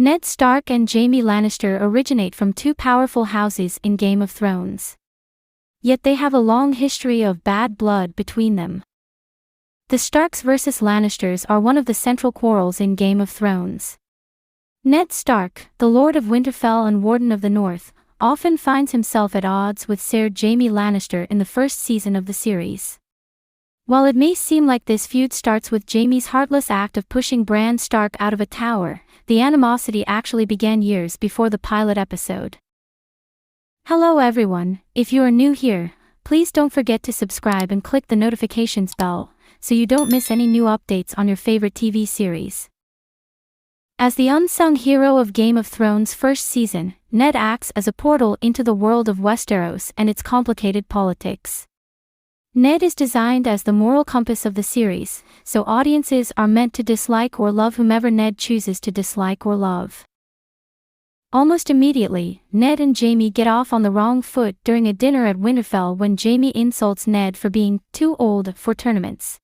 Ned Stark and Jaime Lannister originate from two powerful houses in Game of Thrones. Yet they have a long history of bad blood between them. The Starks versus Lannisters are one of the central quarrels in Game of Thrones. Ned Stark, the Lord of Winterfell and Warden of the North, often finds himself at odds with Ser Jaime Lannister in the first season of the series. While it may seem like this feud starts with Jaime's heartless act of pushing Bran Stark out of a tower, the animosity actually began years before the pilot episode. Hello everyone, if you are new here, please don't forget to subscribe and click the notifications bell, so you don't miss any new updates on your favorite TV series. As the unsung hero of Game of Thrones' first season, Ned acts as a portal into the world of Westeros and its complicated politics. Ned is designed as the moral compass of the series, so audiences are meant to dislike or love whomever Ned chooses to dislike or love. Almost immediately, Ned and Jaime get off on the wrong foot during a dinner at Winterfell when Jaime insults Ned for being too old for tournaments.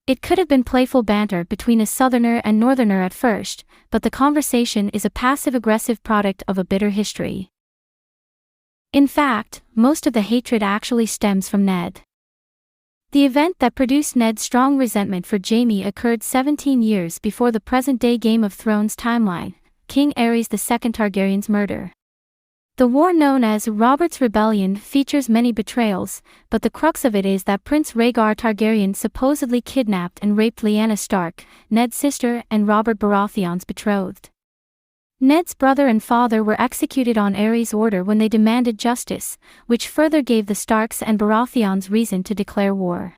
It could have been playful banter between a southerner and northerner at first, but the conversation is a passive-aggressive product of a bitter history. In fact, most of the hatred actually stems from Ned. The event that produced Ned's strong resentment for Jaime occurred 17 years before the present-day Game of Thrones timeline, King Aerys II Targaryen's murder. The war known as Robert's Rebellion features many betrayals, but the crux of it is that Prince Rhaegar Targaryen supposedly kidnapped and raped Lyanna Stark, Ned's sister and Robert Baratheon's betrothed. Ned's brother and father were executed on Aerys' order when they demanded justice, which further gave the Starks and Baratheons reason to declare war.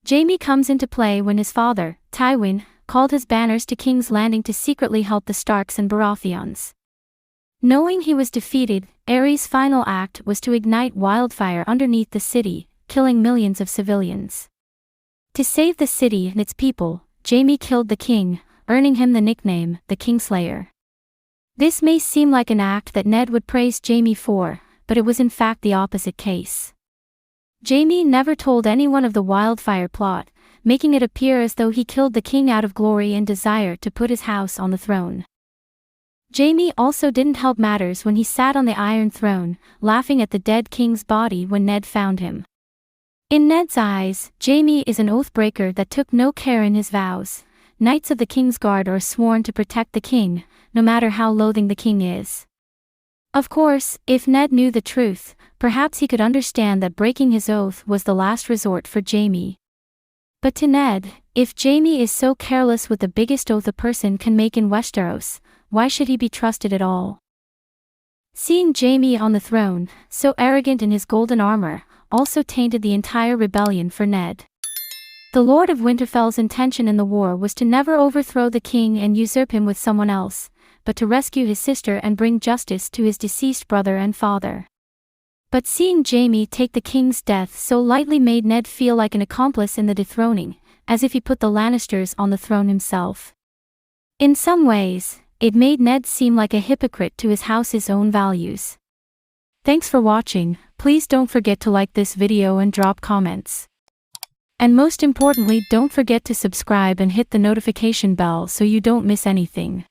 Jaime comes into play when his father, Tywin, called his banners to King's Landing to secretly help the Starks and Baratheons. Knowing he was defeated, Aerys' final act was to ignite wildfire underneath the city, killing millions of civilians. To save the city and its people, Jaime killed the king, earning him the nickname, the Kingslayer. This may seem like an act that Ned would praise Jaime for, but it was in fact the opposite case. Jaime never told anyone of the wildfire plot, making it appear as though he killed the king out of glory and desire to put his house on the throne. Jaime also didn't help matters when he sat on the Iron Throne, laughing at the dead king's body when Ned found him. In Ned's eyes, Jaime is an oath-breaker that took no care in his vows. Knights of the King's Guard are sworn to protect the king, no matter how loathing the king is. Of course, if Ned knew the truth, perhaps he could understand that breaking his oath was the last resort for Jaime. But to Ned, if Jaime is so careless with the biggest oath a person can make in Westeros, why should he be trusted at all? Seeing Jaime on the throne, so arrogant in his golden armor, also tainted the entire rebellion for Ned. The Lord of Winterfell's intention in the war was to never overthrow the king and usurp him with someone else, but to rescue his sister and bring justice to his deceased brother and father. But seeing Jaime take the king's death so lightly made Ned feel like an accomplice in the dethroning, as if he put the Lannisters on the throne himself. In some ways, it made Ned seem like a hypocrite to his house's own values. Thanks for watching, please don't forget to like this video and drop comments. And most importantly, don't forget to subscribe and hit the notification bell so you don't miss anything.